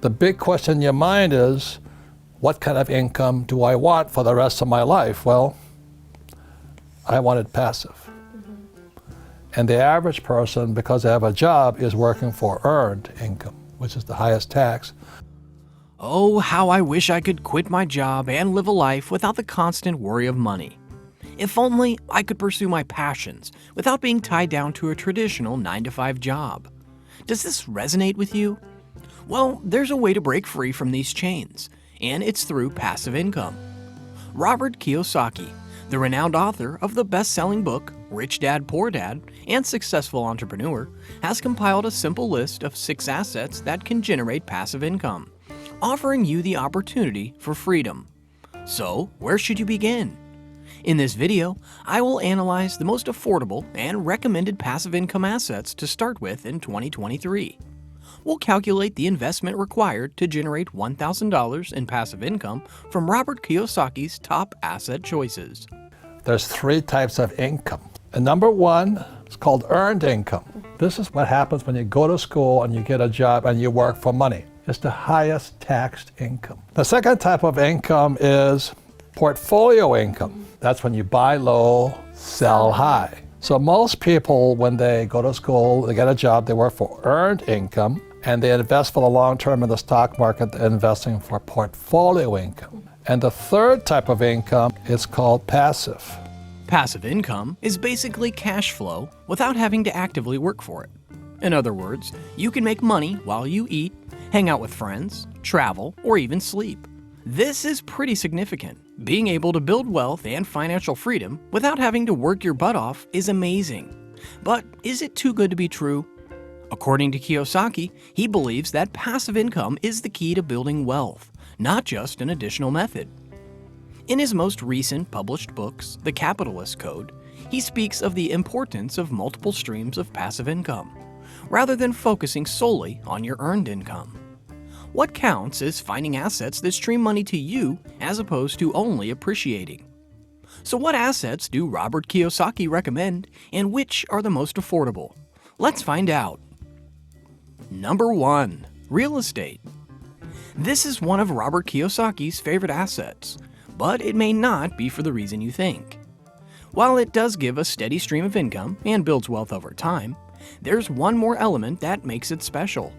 The big question in your mind is, what kind of income do I want for the rest of my life? Well, I wanted passive. And the average person, because they have a job, is working for earned income, which is the highest tax. Oh, how I wish I could quit my job and live a life without the constant worry of money. If only I could pursue my passions without being tied down to a traditional 9-to-5 job. Does this resonate with you? Well, there's a way to break free from these chains, and it's through passive income. Robert Kiyosaki, the renowned author of the best-selling book Rich Dad, Poor Dad, and Successful Entrepreneur, has compiled a simple list of 6 assets that can generate passive income, offering you the opportunity for freedom. So, where should you begin? In this video, I will analyze the most affordable and recommended passive income assets to start with in 2023. We'll calculate the investment required to generate $1,000 in passive income from Robert Kiyosaki's top asset choices. There's 3 types of income. And number 1 is called earned income. This is what happens when you go to school and you get a job and you work for money. It's the highest taxed income. The second type of income is portfolio income. That's when you buy low, sell high. So most people, when they go to school, they get a job, they work for earned income, and they invest for the long term in the stock market, they're investing for portfolio income. And the third type of income is called passive. Passive income is basically cash flow without having to actively work for it. In other words, you can make money while you eat, hang out with friends, travel, or even sleep. This is pretty significant. Being able to build wealth and financial freedom without having to work your butt off is amazing. But is it too good to be true? According to Kiyosaki, he believes that passive income is the key to building wealth, not just an additional method. In his most recent published books, The Capitalist Code, he speaks of the importance of multiple streams of passive income, rather than focusing solely on your earned income. What counts is finding assets that stream money to you as opposed to only appreciating. So what assets do Robert Kiyosaki recommend, and which are the most affordable? Let's find out. Number 1. Real estate. This is one of Robert Kiyosaki's favorite assets, but it may not be for the reason you think. While it does give a steady stream of income and builds wealth over time, there's one more element that makes it special.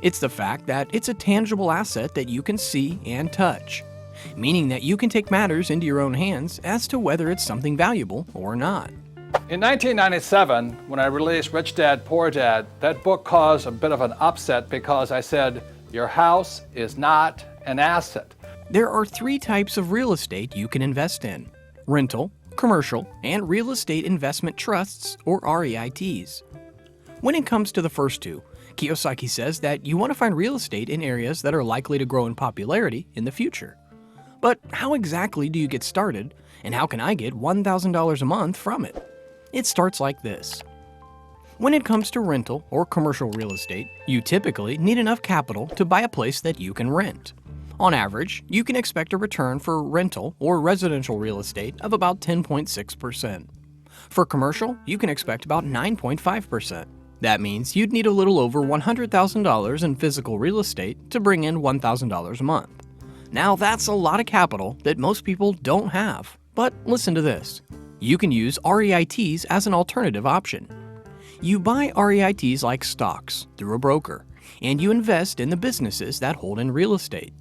It's the fact that it's a tangible asset that you can see and touch, meaning that you can take matters into your own hands as to whether it's something valuable or not. In 1997, when I released Rich Dad, Poor Dad, that book caused a bit of an upset because I said, your house is not an asset. There are 3 types of real estate you can invest in: rental, commercial, and real estate investment trusts, or REITs. When it comes to the first 2, Kiyosaki says that you want to find real estate in areas that are likely to grow in popularity in the future. But how exactly do you get started, and how can I get $1,000 a month from it? It starts like this. When it comes to rental or commercial real estate, you typically need enough capital to buy a place that you can rent. On average, you can expect a return for rental or residential real estate of about 10.6%. For commercial, you can expect about 9.5%. That means you'd need a little over $100,000 in physical real estate to bring in $1,000 a month. Now that's a lot of capital that most people don't have. But listen to this. You can use REITs as an alternative option. You buy REITs like stocks through a broker, and you invest in the businesses that hold in real estate.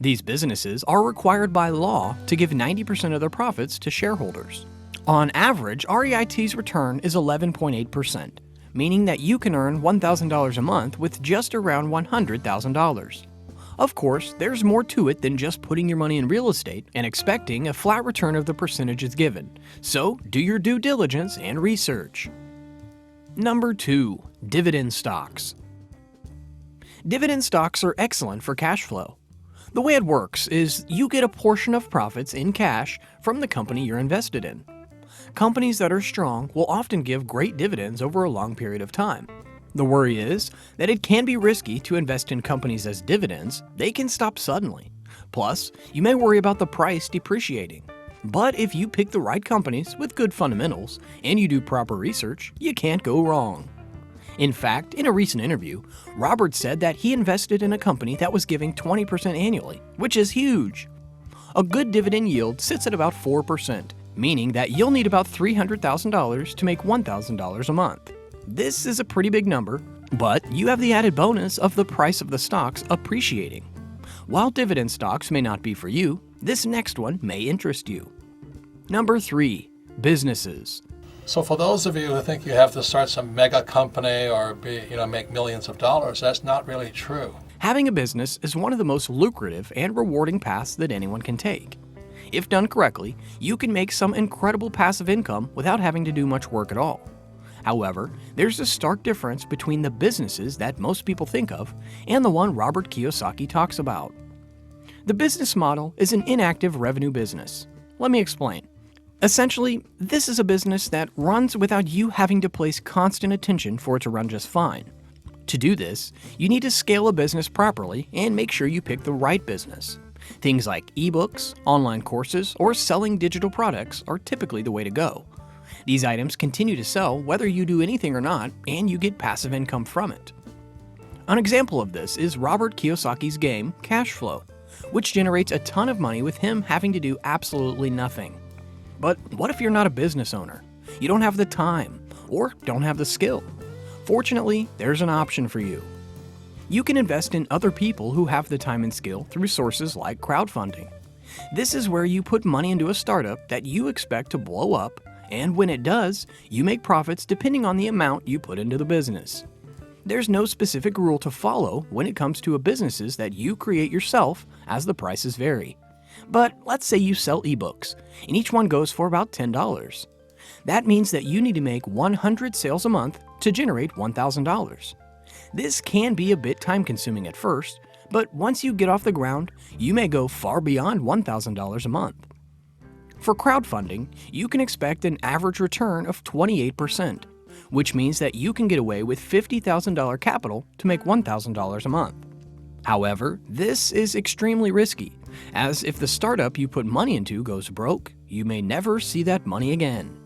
These businesses are required by law to give 90% of their profits to shareholders. On average, REIT's return is 11.8%. Meaning that you can earn $1,000 a month with just around $100,000. Of course, there's more to it than just putting your money in real estate and expecting a flat return of the percentages given. So do your due diligence and research. Number 2. Dividend stocks. Dividend stocks are excellent for cash flow. The way it works is you get a portion of profits in cash from the company you're invested in. Companies that are strong will often give great dividends over a long period of time. The worry is that it can be risky to invest in companies as dividends. They can stop suddenly. Plus, you may worry about the price depreciating. But if you pick the right companies with good fundamentals and you do proper research, you can't go wrong. In fact, in a recent interview, Robert said that he invested in a company that was giving 20% annually, which is huge. A good dividend yield sits at about 4%, meaning that you'll need about $300,000 to make $1,000 a month. This is a pretty big number, but you have the added bonus of the price of the stocks appreciating. While dividend stocks may not be for you, this next one may interest you. Number 3. Businesses. So for those of you who think you have to start some mega company or make millions of dollars, that's not really true. Having a business is one of the most lucrative and rewarding paths that anyone can take. If done correctly, you can make some incredible passive income without having to do much work at all. However, there's a stark difference between the businesses that most people think of and the one Robert Kiyosaki talks about. The business model is an inactive revenue business. Let me explain. Essentially, this is a business that runs without you having to place constant attention for it to run just fine. To do this, you need to scale a business properly and make sure you pick the right business. Things like ebooks, online courses, or selling digital products are typically the way to go. These items continue to sell whether you do anything or not, and you get passive income from it. An example of this is Robert Kiyosaki's game, Cash Flow, which generates a ton of money with him having to do absolutely nothing. But what if you're not a business owner? You don't have the time, or don't have the skill. Fortunately, there's an option for you. You can invest in other people who have the time and skill through sources like crowdfunding. This is where you put money into a startup that you expect to blow up, and when it does, you make profits depending on the amount you put into the business. There's no specific rule to follow when it comes to businesses that you create yourself, as the prices vary. But let's say you sell ebooks, and each one goes for about $10. That means that you need to make 100 sales a month to generate $1,000. This can be a bit time-consuming at first, but once you get off the ground, you may go far beyond $1,000 a month. For crowdfunding, you can expect an average return of 28%, which means that you can get away with $50,000 capital to make $1,000 a month. However, this is extremely risky, as if the startup you put money into goes broke, you may never see that money again.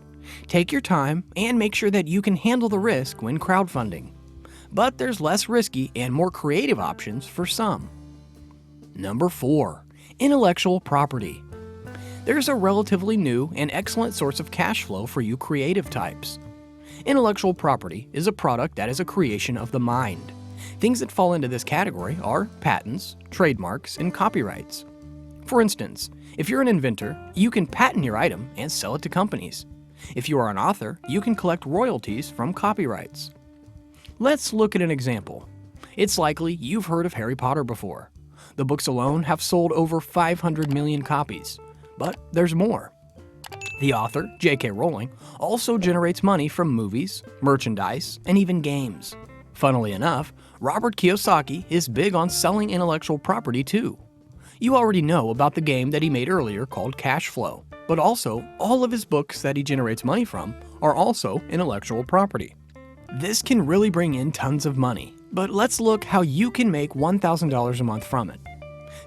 Take your time and make sure that you can handle the risk when crowdfunding. But there's less risky and more creative options for some. Number 4. Intellectual property. There's a relatively new and excellent source of cash flow for you creative types. Intellectual property is a product that is a creation of the mind. Things that fall into this category are patents, trademarks, and copyrights. For instance, if you're an inventor, you can patent your item and sell it to companies. If you are an author, you can collect royalties from copyrights. Let's look at an example. It's likely you've heard of Harry Potter before. The books alone have sold over 500 million copies. But there's more. The author, J.K. Rowling, also generates money from movies, merchandise, and even games. Funnily enough, Robert Kiyosaki is big on selling intellectual property too. You already know about the game that he made earlier called Cash Flow, but also all of his books that he generates money from are also intellectual property. This can really bring in tons of money, but let's look how you can make $1,000 a month from it.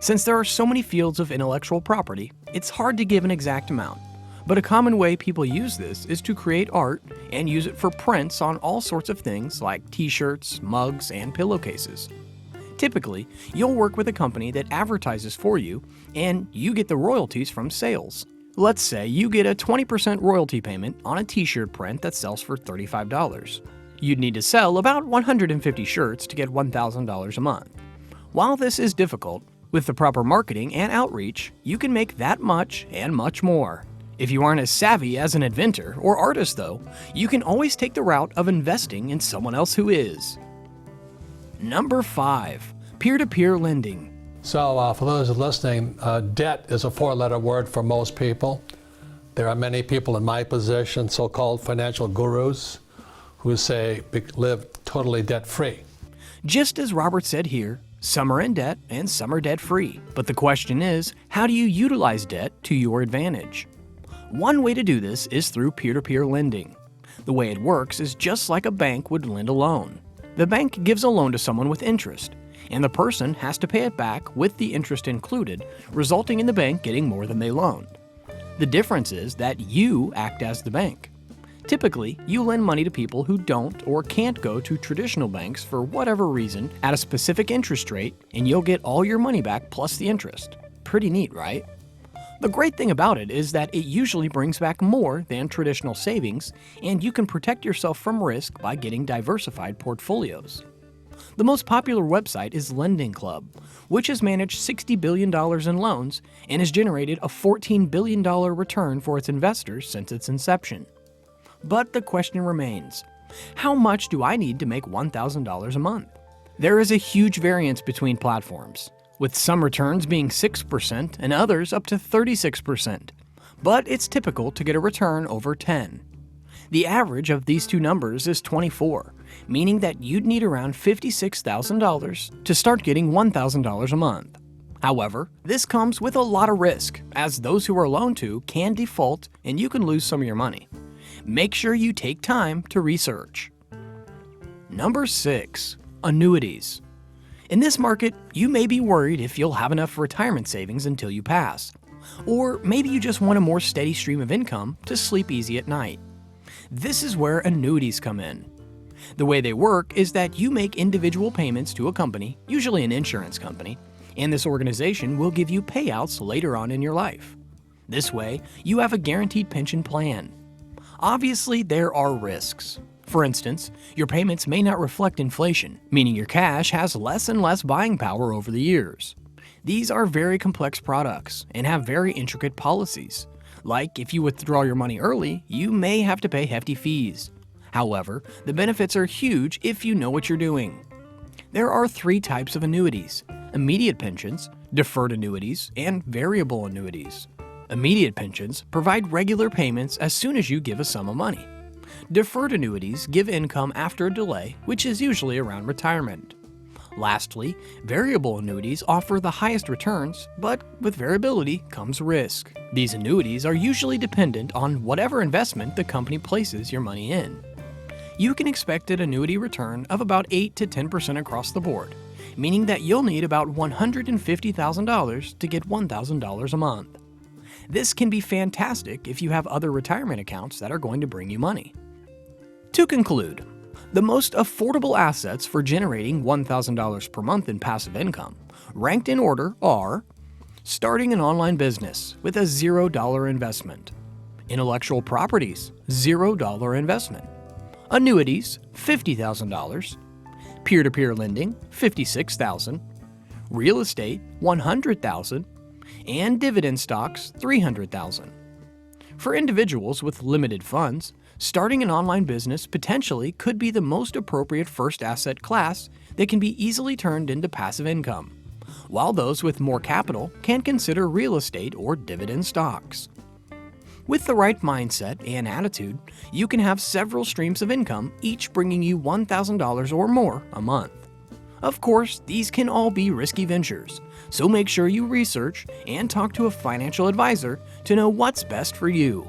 Since there are so many fields of intellectual property, it's hard to give an exact amount, but a common way people use this is to create art and use it for prints on all sorts of things like t-shirts, mugs, and pillowcases. Typically, you'll work with a company that advertises for you, and you get the royalties from sales. Let's say you get a 20% royalty payment on a t-shirt print that sells for $35. You'd need to sell about 150 shirts to get $1,000 a month. While this is difficult, with the proper marketing and outreach, you can make that much and much more. If you aren't as savvy as an inventor or artist though, you can always take the route of investing in someone else who is. Number 5. Peer-to-peer lending. So for those listening, debt is a 4-letter word for most people. There are many people in my position, so-called financial gurus, who say live totally debt-free. Just as Robert said here, some are in debt and some are debt-free. But the question is, how do you utilize debt to your advantage? One way to do this is through peer-to-peer lending. The way it works is just like a bank would lend a loan. The bank gives a loan to someone with interest, and the person has to pay it back with the interest included, resulting in the bank getting more than they loaned. The difference is that you act as the bank. Typically, you lend money to people who don't or can't go to traditional banks for whatever reason at a specific interest rate, and you'll get all your money back plus the interest. Pretty neat, right? The great thing about it is that it usually brings back more than traditional savings, and you can protect yourself from risk by getting diversified portfolios. The most popular website is Lending Club, which has managed $60 billion in loans and has generated a $14 billion return for its investors since its inception. But the question remains, how much do I need to make $1,000 a month? There is a huge variance between platforms, with some returns being 6% and others up to 36%. But it's typical to get a return over 10. The average of these two numbers is 24, meaning that you'd need around $56,000 to start getting $1,000 a month. However, this comes with a lot of risk, as those who are loaned to can default and you can lose some of your money. Make sure you take time to research. Number 6. Annuities. In this market, you may be worried if you'll have enough retirement savings until you pass. Or maybe you just want a more steady stream of income to sleep easy at night. This is where annuities come in. The way they work is that you make individual payments to a company, usually an insurance company, and this organization will give you payouts later on in your life. This way, you have a guaranteed pension plan. Obviously, there are risks. For instance, your payments may not reflect inflation, meaning your cash has less and less buying power over the years. These are very complex products and have very intricate policies. Like if you withdraw your money early, you may have to pay hefty fees. However, the benefits are huge if you know what you're doing. There are 3 types of annuities: immediate pensions, deferred annuities, and variable annuities. Immediate pensions provide regular payments as soon as you give a sum of money. Deferred annuities give income after a delay, which is usually around retirement. Lastly, variable annuities offer the highest returns, but with variability comes risk. These annuities are usually dependent on whatever investment the company places your money in. You can expect an annuity return of about 8 to 10% across the board, meaning that you'll need about $150,000 to get $1,000 a month. This can be fantastic if you have other retirement accounts that are going to bring you money. To conclude, the most affordable assets for generating $1,000 per month in passive income, ranked in order, are starting an online business with a $0 investment, intellectual properties, $0 investment, annuities, $50,000, peer-to-peer lending, $56,000, real estate, $100,000, and dividend stocks, $300,000. For individuals with limited funds, starting an online business potentially could be the most appropriate first asset class that can be easily turned into passive income, while those with more capital can consider real estate or dividend stocks. With the right mindset and attitude, you can have several streams of income, each bringing you $1,000 or more a month. Of course, these can all be risky ventures, so make sure you research and talk to a financial advisor to know what's best for you.